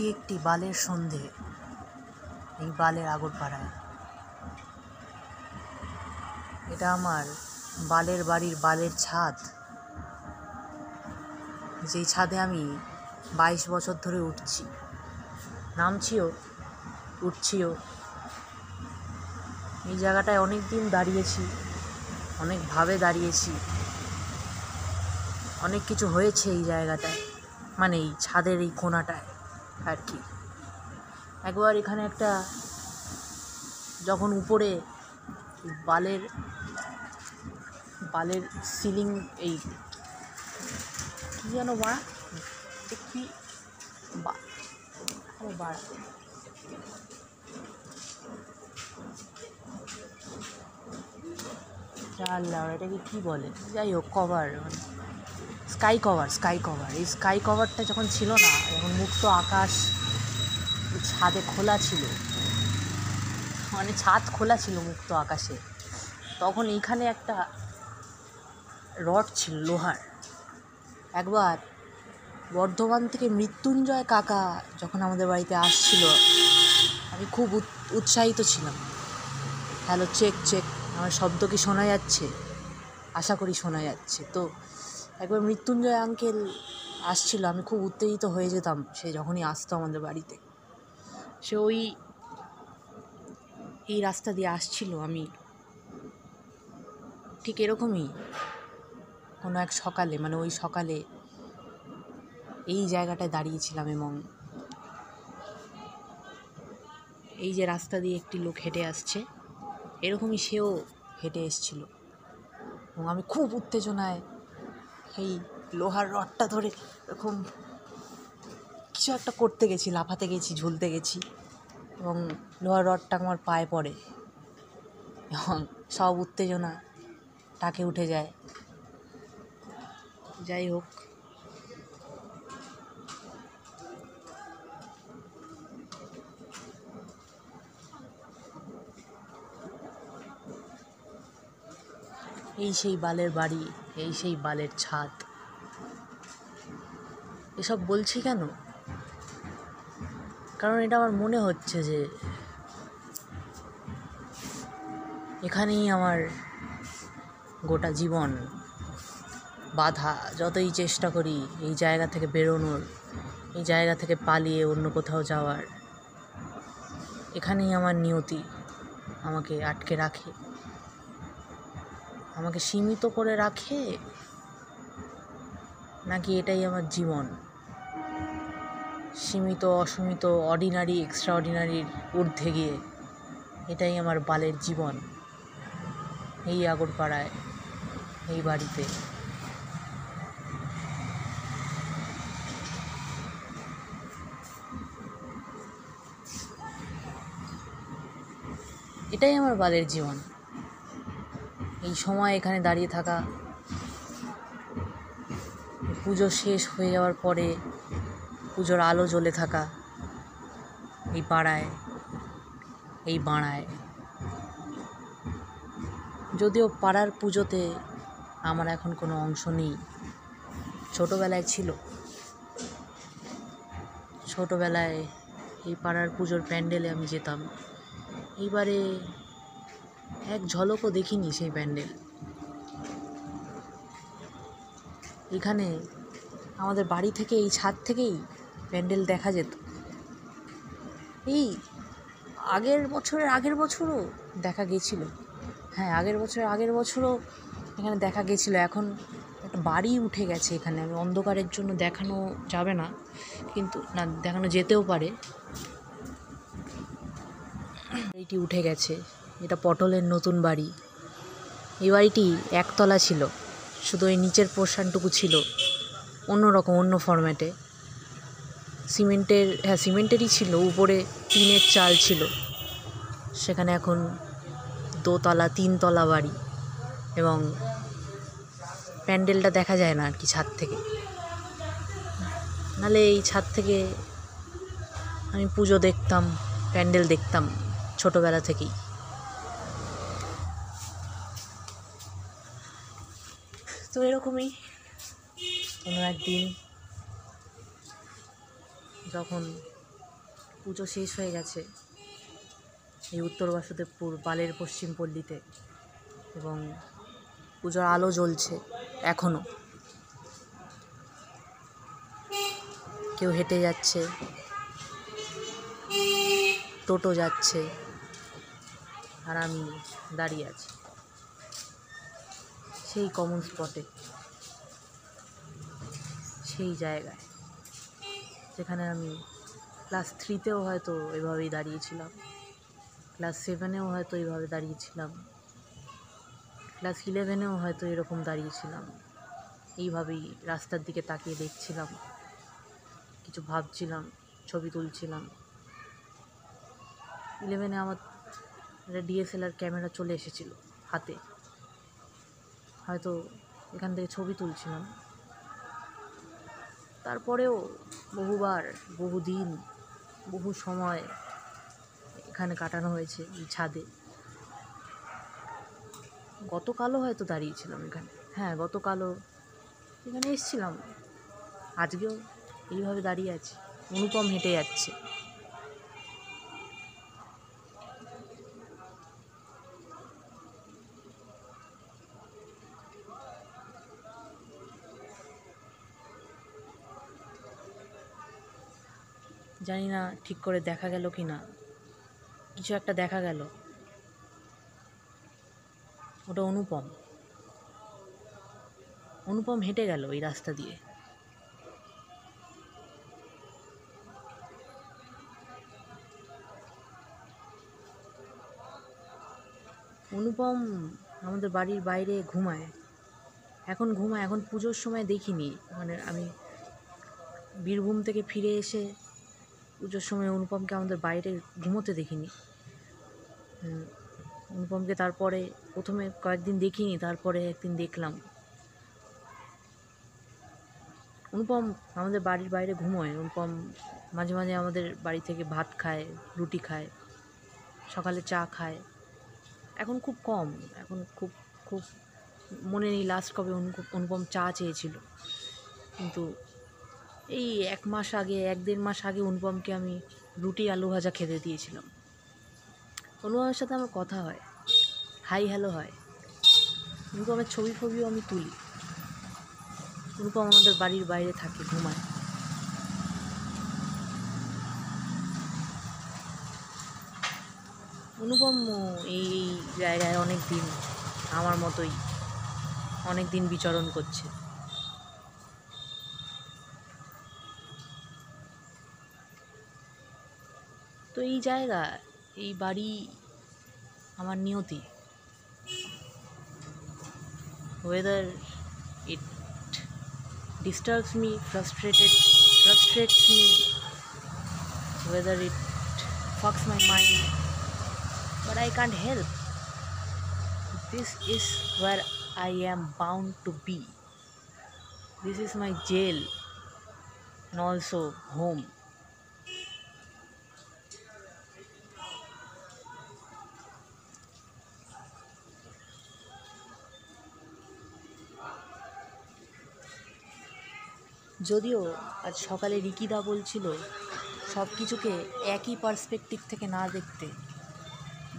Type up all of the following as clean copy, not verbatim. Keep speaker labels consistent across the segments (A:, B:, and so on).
A: এটি একটি বালের সন্ধে, এই বালের আগরপাড়ায়। এটা আমার বালের বাড়ির বালের ছাদ, যেই ছাদে আমি 22 বছর ধরে উঠছি, নামছিও, উঠছিও। এই জায়গাটায় অনেক দিন দাঁড়িয়েছি, অনেকভাবে দাঁড়িয়েছি, অনেক কিছু হয়েছে এই জায়গাটায়, মানে এই ছাদের এই কোণাটায় আর কি। একবার এখানে একটা, যখন উপরে বালের সিলিং, এই কী যেন বাড়া, কি বাড়া জানলা, এটাকে কী বলে, যাই হোক, কভার, মানে স্কাই কভার। এই স্কাই কভারটা যখন ছিল না, যখন মুক্ত আকাশ ছাদে খোলা ছিল, মানে ছাদ খোলা ছিল মুক্ত আকাশে, তখন এইখানে একটা রড ছিল লোহার। একবার বর্ধমান থেকে মৃত্যুঞ্জয় কাকা যখন আমাদের বাড়িতে আসছিল, আমি খুব উৎসাহিত ছিলাম। হ্যালো, চেক, আমার শব্দ কি শোনা যাচ্ছে? আশা করি শোনা যাচ্ছে। তো একবার মৃত্যুঞ্জয় আঙ্কেল আসছিল, আমি খুব উত্তেজিত হয়ে যেতাম সে যখনই আসতো আমাদের বাড়িতে। সে এই রাস্তা দিয়ে আসছিল, আমি ঠিক এরকমই কোনো এক সকালে, মানে ওই সকালে এই জায়গাটায় দাঁড়িয়েছিলাম, এবং এই যে রাস্তা দিয়ে একটি লোক হেঁটে আসছে, এরকমই সেও হেঁটে এসছিল, এবং আমি খুব উত্তেজনায় এই লোহার রডটা ধরে এরকম কিছু একটা করতে গেছি, লাফাতে গেছি, ঝুলতে গেছি, এবং লোহার রডটা আমার পায়ে পড়ে, এবং সব উত্তেজনা টাকে উঠে যায়। যাই হোক, এই সেই বালের বাড়ি, এই সেই বালের ছাদ। এসব বলছি কেন? কারণ এটা আমার মনে হচ্ছে যে এখানেই আমার গোটা জীবন বাধা। যতই চেষ্টা করি এই জায়গা থেকে বেরোনোর, এই জায়গা থেকে পালিয়ে অন্য কোথাও যাওয়ার, এখানেই আমার নিয়তি আমাকে আটকে রাখে, আমাকে সীমিত করে রাখে, নাকি এটাই আমার জীবন? সীমিত, অসীমিত, অর্ডিনারি, এক্সট্রা অর্ডিনারির ঊর্ধ্বে গিয়ে এটাই আমার বালের জীবন, এই আগরপাড়ায়, এই বাড়িতে। এটাই আমার বালের জীবন। এই সময় এখানে দাঁড়িয়ে থাকা, পুজো শেষ হয়ে যাওয়ার পরে পুজোর আলো জ্বলে থাকা এই পাড়ায়, এই বাড়ায়। যদিও পাড়ার পুজোতে আমার এখন কোনো অংশ নেই, ছোটোবেলায় ছিল। ছোটোবেলায় এই পাড়ার পুজোর প্যান্ডেলে আমি যেতাম। এইবারে এক ঝলকও দেখিনি সেই প্যান্ডেল। এখানে আমাদের বাড়ি থেকে, এই ছাদ থেকেই প্যান্ডেল দেখা যেত। এই আগের বছরও দেখা গেছিলো। হ্যাঁ, আগের বছরও এখানে দেখা গেছিলো। এখন একটা বাড়ি উঠে গেছে এখানে, আমি অন্ধকারের জন্য দেখানো যাবে না, কিন্তু না, দেখানো যেতেও পারে। বাড়িটি উঠে গেছে, এটা পটলের নতুন বাড়ি। এই বাড়িটি একতলা ছিল, শুধু এই নিচের পোর্শনটুকু ছিল অন্যরকম, অন্য ফরম্যাটে, সিমেন্টেরই ছিল, উপরে টিনের চাল ছিল। সেখানে এখন দোতলা, 3তলা বাড়ি, এবং প্যান্ডেলটা দেখা যায় না আর কি ছাদ থেকে। নাহলে এই ছাদ থেকে আমি পুজো দেখতাম, প্যান্ডেল দেখতাম ছোটোবেলা থেকেই। তো এরকমই কোনো একদিন যখন পুজো শেষ হয়ে গেছে এই উত্তর বাসুদেবপুর বালের পশ্চিম পল্লীতে, এবং পুজোর আলো জ্বলছে এখনও। কেউ হেঁটে যাচ্ছে, টোটো যাচ্ছে, আর আমি দাঁড়িয়ে আছি সেই কমন স্পটে, সেই জায়গায় যেখানে আমি ক্লাস 3তেও হয়তো এভাবেই দাঁড়িয়েছিলাম, ক্লাস 7এও হয়তো এইভাবে দাঁড়িয়েছিলাম, ক্লাস 11এও হয়তো এরকম দাঁড়িয়েছিলাম। এইভাবেই রাস্তার দিকে তাকিয়ে দেখছিলাম, কিছু ভাবছিলাম, ছবি তুলছিলাম। 11এ আমার একটা DSLR ক্যামেরা চলে এসেছিল হাতে, হয়তো এখান থেকে ছবি তুলছিলাম। তারপরেও বহুবার, বহুদিন, বহু সময় এখানে কাটানো হয়েছে এই ছাদে। গতকালও হয়তো দাঁড়িয়েছিলাম এখানে, হ্যাঁ গতকালও এখানে এসেছিলাম, আজকেও এইভাবে দাঁড়িয়ে আছি। অনুপম হেঁটে যাচ্ছে। জানি না ঠিক করে দেখা গেল কি না, কিছু একটা দেখা গেল। ওটা অনুপম। অনুপম হেঁটে গেল এই রাস্তা দিয়ে। অনুপম আমাদের বাড়ির বাইরে ঘুমায়, এখন ঘুমায়। এখন পুজোর সময় দেখিনি, মানে আমি বীরভূম থেকে ফিরে এসে পুজোর সময় অনুপমকে আমাদের বাইরে ঘুমোতে দেখিনি। অনুপমকে তারপরে প্রথমে কয়েকদিন দেখিনি, তারপরে একদিন দেখলাম। অনুপম আমাদের বাড়ির বাইরে ঘুমোয়। অনুপম মাঝে মাঝে আমাদের বাড়ি থেকে ভাত খায়, রুটি খায়, সকালে চা খায়। এখন খুব কম, এখন খুব খুব মনে নেই লাস্ট কবে অনুপম চা চেয়েছিল। কিন্তু এই 1 মাস আগে, 1-1.5 মাস আগে অনুপমকে আমি রুটি আলু ভাজা খেতে দিয়েছিলাম। অনুপমের সাথে আমার কথা হয়, হাই হ্যালো হয়। অনুপমের ছবি ফবিও আমি তুলি। অনুপম আমাদের বাড়ির বাইরে থাকে, ঘুমায়। অনুপম এই জায়গায় অনেক দিন, আমার মতোই অনেক দিন বিচরণ করছে। তো এই জায়গা, এই বাড়ি আমার নিয়তি। whether it disturbs me, frustrates me, whether it fucks my mind, but I can't help. This is where I am bound to be. This is my jail and also home. যদিও আজ সকালে রিকিদা বলছিল সব কিছুকে একই পার্সপেক্টিভ থেকে না দেখতে,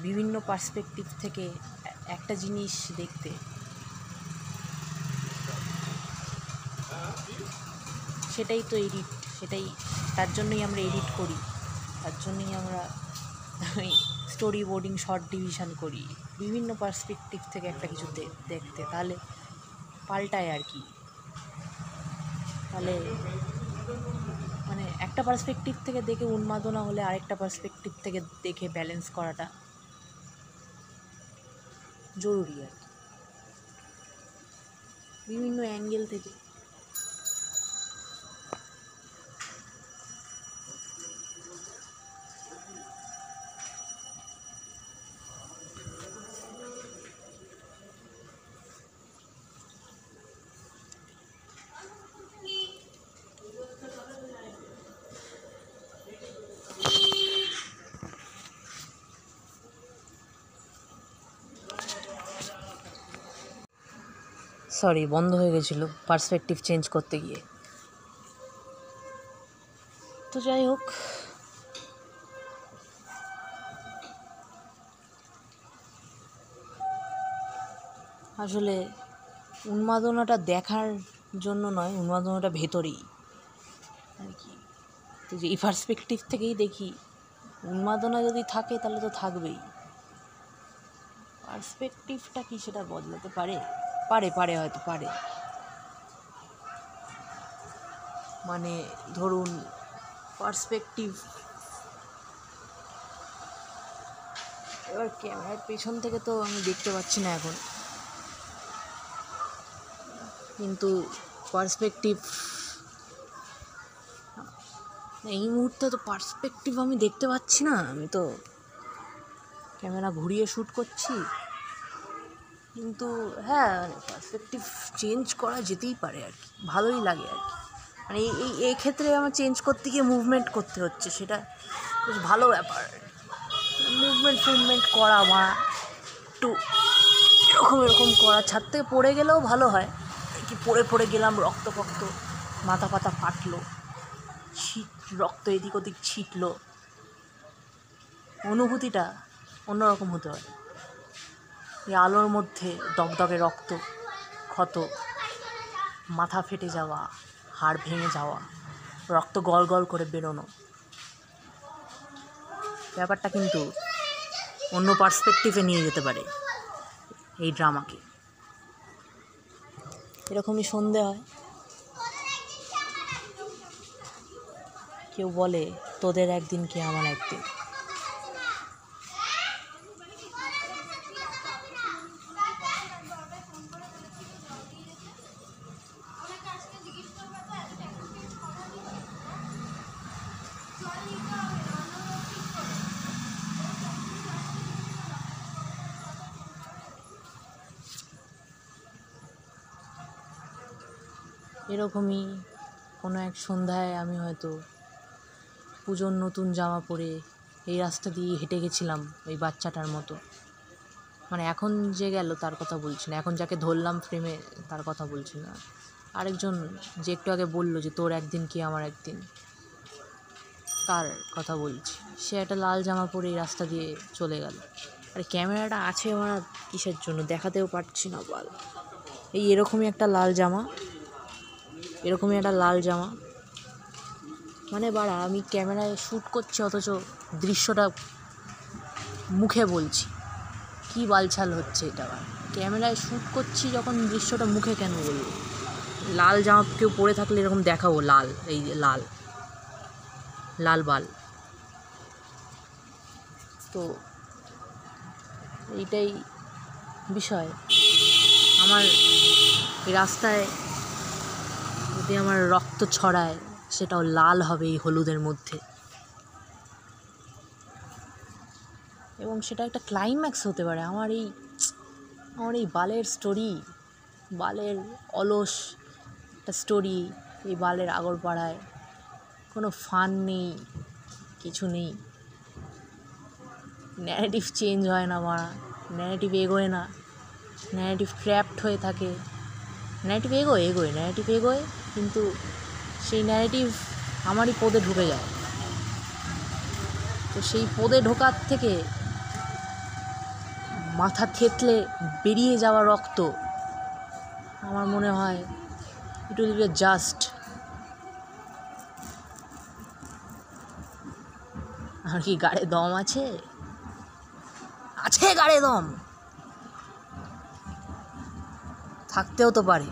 A: বিভিন্ন পার্সপেক্টিভ থেকে একটা জিনিস দেখতে। সেটাই তো এডিট, সেটাই, তার জন্যই আমরা এডিট করি, তার জন্যই আমরা স্টোরি বোর্ডিং, শর্ট ডিভিশন করি, বিভিন্ন পার্সপেক্টিভ থেকে একটা কিছু দেখতে। তাহলে পাল্টায় আর কি, তাহলে মানে একটা পার্সপেক্টিভ থেকে দেখে উন্মাদনা হলে আরেকটা পার্সপেক্টিভ থেকে দেখে ব্যালেন্স করাটা জরুরি আর কি, বিভিন্ন অ্যাঙ্গেল থেকে। সরি, বন্ধ হয়ে গেছিলো পার্সপেক্টিভ চেঞ্জ করতে গিয়ে। তো যাই হোক, আসলে উন্মাদনাটা দেখার জন্য নয়, উন্মাদনাটা ভেতরেই আর কি। তো যে এই পার্সপেক্টিভ থেকেই দেখি, উন্মাদনা যদি থাকে তাহলে তো থাকবেই। পার্সপেক্টিভটা কি সেটা বদলাতে পারে? পারে হয়তো পারে। মানে ধরুন পার্সপেক্টিভ, এবার ক্যামেরার পেছন থেকে তো আমি দেখতে পাচ্ছি না এখন, কিন্তু পার্সপেক্টিভ এই মুহূর্তে তো পার্সপেক্টিভ আমি দেখতে পাচ্ছি না, আমি তো ক্যামেরা ঘুরিয়ে শ্যুট করছি। কিন্তু হ্যাঁ, পার্সপেক্টিভ চেঞ্জ করা যেতেই পারে আর কি, ভালোই লাগে আর কি। মানে এই ক্ষেত্রে আমার চেঞ্জ করতে গিয়ে মুভমেন্ট করতে হচ্ছে, সেটা বেশ ভালো ব্যাপার। মুভমেন্ট করা বা একটু এরকম করা, ছাদ থেকে পড়ে গেলেও ভালো হয় কি, পড়ে গেলাম, রক্ত মাথা পাতা ফাটলো, রক্ত এদিক ওদিক ছিটলো, অনুভূতিটা অন্যরকম হতে হয়। এই আলোর মধ্যে দগদগে রক্ত, ক্ষত, মাথা ফেটে যাওয়া, হাড় ভেঙে যাওয়া, রক্ত গল করে বেরোনো, ব্যাপারটা কিন্তু অন্য পার্সপেক্টিভে নিয়ে যেতে পারে এই ড্রামাকে। এরকমই সন্ধে হয়, কেউ বলে তোদের একদিন কি আমার একদিন। এরকমই কোনো এক সন্ধ্যায় আমি হয়তো পুজোর নতুন জামা পরে এই রাস্তা দিয়ে হেঁটে গেছিলাম ওই বাচ্চাটার মতো। মানে এখন যে গেল তার কথা বলছি না, এখন যাকে ধরলাম ফ্রেমে তার কথা বলছি না, আরেকজন যে একটু আগে বলল যে তোর একদিন কি আমার একদিন, তার কথা বলছি। সে একটা লাল জামা পরে এই রাস্তা দিয়ে চলে গেল। আর ক্যামেরাটা আছে আমার কিসের জন্য, দেখাতেও পারছি না বল। এরকমই একটা লাল জামা, মানে বাড়া আমি ক্যামেরায় শ্যুট করছি অথচ দৃশ্যটা মুখে বলছি, কি বালছাল হচ্ছে এটা। আবার ক্যামেরায় শ্যুট করছি যখন দৃশ্যটা মুখে কেন বলবো? লাল জামা কেউ পরে থাকলে এরকম দেখাবো, লাল, এই যে লাল বাল। তো এইটাই বিষয়। আমার এই রাস্তায় যদি আমার রক্ত ছড়ায় সেটাও লাল হবে এই হলুদের মধ্যে, এবং সেটা একটা ক্লাইম্যাক্স হতে পারে আমার এই বালের স্টোরি, বালের অলস একটা স্টোরি। এই বালের আগরপাড়ায় কোনো ফান নেই, কিছু নেই, ন্যারেটিভ চেঞ্জ হয় না, ন্যারেটিভ এগোয় না, ন্যারেটিভ ট্র্যাপড হয়ে থাকে। ন্যারেটিভ এগোয় কিন্তু সেই ন্যারেটিভ আমারই পদে ঢুকে যায়। তো সেই পদে ঢোকার থেকে মাথা থেতলে বেরিয়ে যাওয়া রক্ত, আমার মনে হয় ইট উইল বি জাস্ট। আর কি গাড়ে দম আছে গাড়ে দম থাকতেও তো পারে,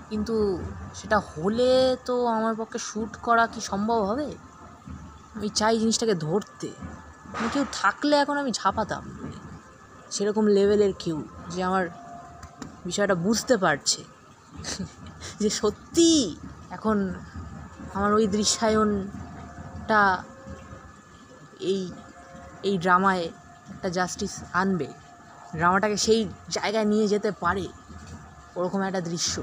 A: কিন্তু সেটা হলে তো আমার পক্ষে শ্যুট করা কি সম্ভব হবে? আমি চাই জিনিসটাকে ধরতে। কেউ থাকলে এখন আমি ঝাঁপাতাম, সেরকম লেভেলের কেউ যে আমার বিষয়টা বুঝতে পারছে যে সত্যি এখন আমার ওই দৃশ্যায়নটা এই ড্রামায় একটা জাস্টিস আনবে, ড্রামাটাকে সেই জায়গায় নিয়ে যেতে পারে, ওরকম একটা দৃশ্য।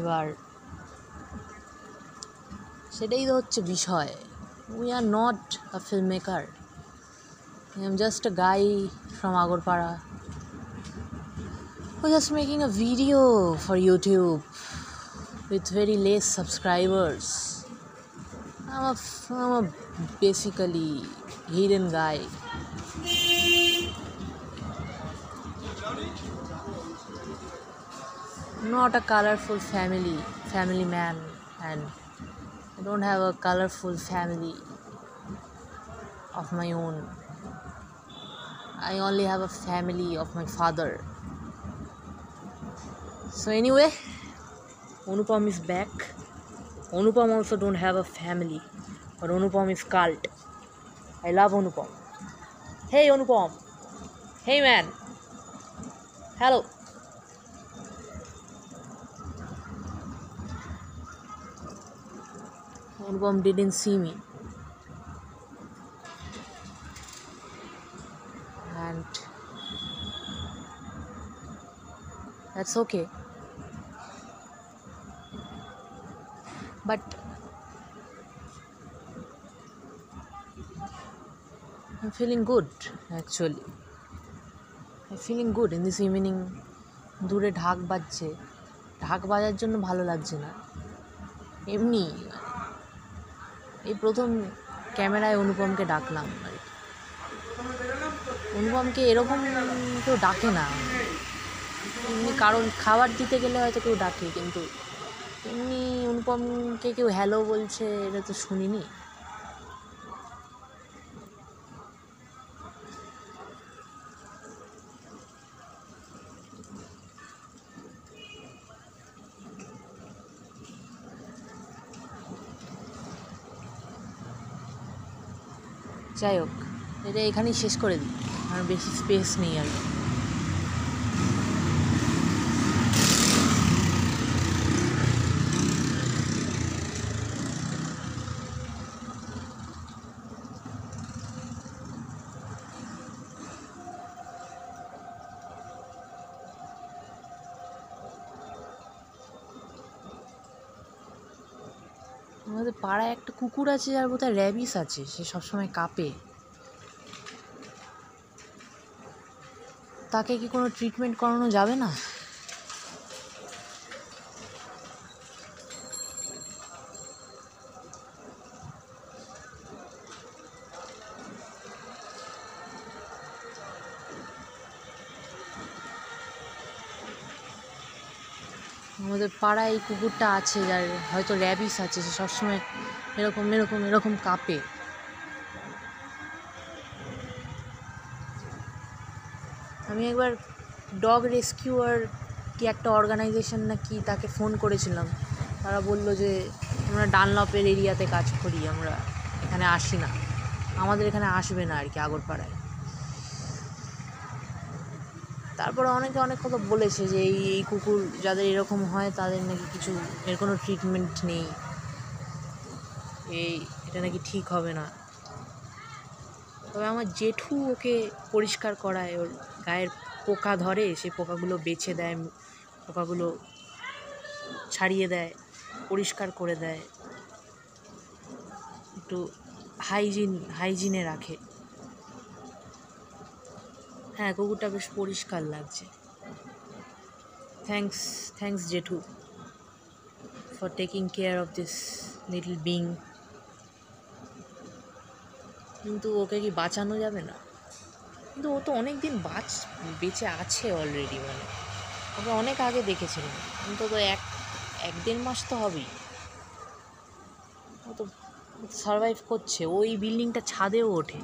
A: এবার সেটাই তো হচ্ছে বিষয়। We are not a film maker, I am just a guy from Agarpara who just making a video for YouTube. with very less subscribers. I'm a basically hidden guy. Not a colorful family man, and I don't have a colorful family of my own. I only have a family of my father. So anyway, Anupam is back. Anupam also don't have a family, but Anupam is cult. I love Anupam. Hey Anupam. Hey man. Hello. Anupam didn't see me. And that's okay. But I'm feeling good actually. I'm feeling good in this evening. দূরে ঢাক বাজছে, ঢাক বাজার জন্য ভালো লাগছে না, এমনি এই প্রথম ক্যামেরায় অনুপমকে ডাকলাম আর কি। অনুপমকে এরকম কেউ ডাকে না, এমনি কারণ খাবার দিতে গেলে হয়তো কেউ ডাকে, কিন্তু এমনি অনুপমকে কেউ হ্যালো বলছে এটা তো শুনিনি। যাই হোক, এটা এখানেই শেষ করে দিই, আর বেশি স্পেস নেই আর। আমাদের পাড়ায় একটা কুকুর আছে যার বোধহয় র্যাবিস আছে, সে সবসময় কাঁপে। তাকে কি কোনো ট্রিটমেন্ট করানো যাবে না? আমাদের পাড়ায় এই কুকুরটা আছে যার হয়তো র্যাবিস আছে, সে সবসময় এরকম এরকম এরকম কাঁপে। আমি একবার ডগ রেস্কিউয়ার কি একটা অর্গানাইজেশন না কি, তাকে ফোন করেছিলাম। তারা বলল যে আমরা ডানলপের এরিয়াতে কাজ করি, আমরা এখানে আসি না, আমাদের এখানে আসবে না আর কি, আগরপাড়ায়। তারপরে অনেকে অনেক কথা বলেছে যে এই কুকুর যাদের এরকম হয় তাদের নাকি কিছু এর কোনো ট্রিটমেন্ট নেই, এটা নাকি ঠিক হবে না। তবে আমার জেঠু ওকে পরিষ্কার করায়, ওর গায়ের পোকা ধরে, সেই পোকাগুলো বেছে দেয়, পোকাগুলো ছাড়িয়ে দেয়, পরিষ্কার করে দেয়, একটু হাইজিনে রাখে। হ্যাঁ, কুকুরটা বেশ পরিষ্কার লাগছে। থ্যাঙ্কস জেঠু for taking care of this little being. কিন্তু ওকে কি বাঁচানো যাবে না? কিন্তু ও তো অনেক দিন বেঁচে আছে অলরেডি, মানে ওকে অনেক আগে দেখেছিলাম, অন্তত এক দেড় মাস তো হবেই। ও তো সারভাইভ করছে। ওই বিল্ডিংটা ছাদেও ওঠে,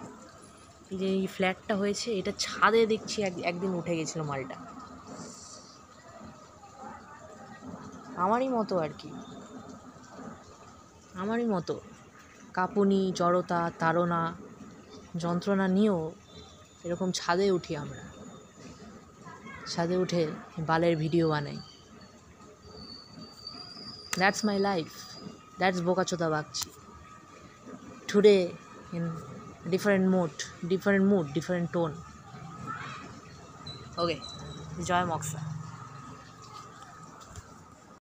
A: এই যে এই ফ্ল্যাটটা হয়েছে এটা ছাদে দেখছি একদিন উঠে গেছিলো মালটা। আমারই মতো আর কি, আমারই মতো কাঁপুনি, জড়তা, তাড়না, যন্ত্রণা নিয়েও এরকম ছাদে উঠি আমরা, ছাদে উঠে বালের ভিডিও বানাই। দ্যাটস মাই লাইফ, দ্যাটস বোকাচোদা Bagchi. Today in different mood, different tone. Okay, Joy Moxa.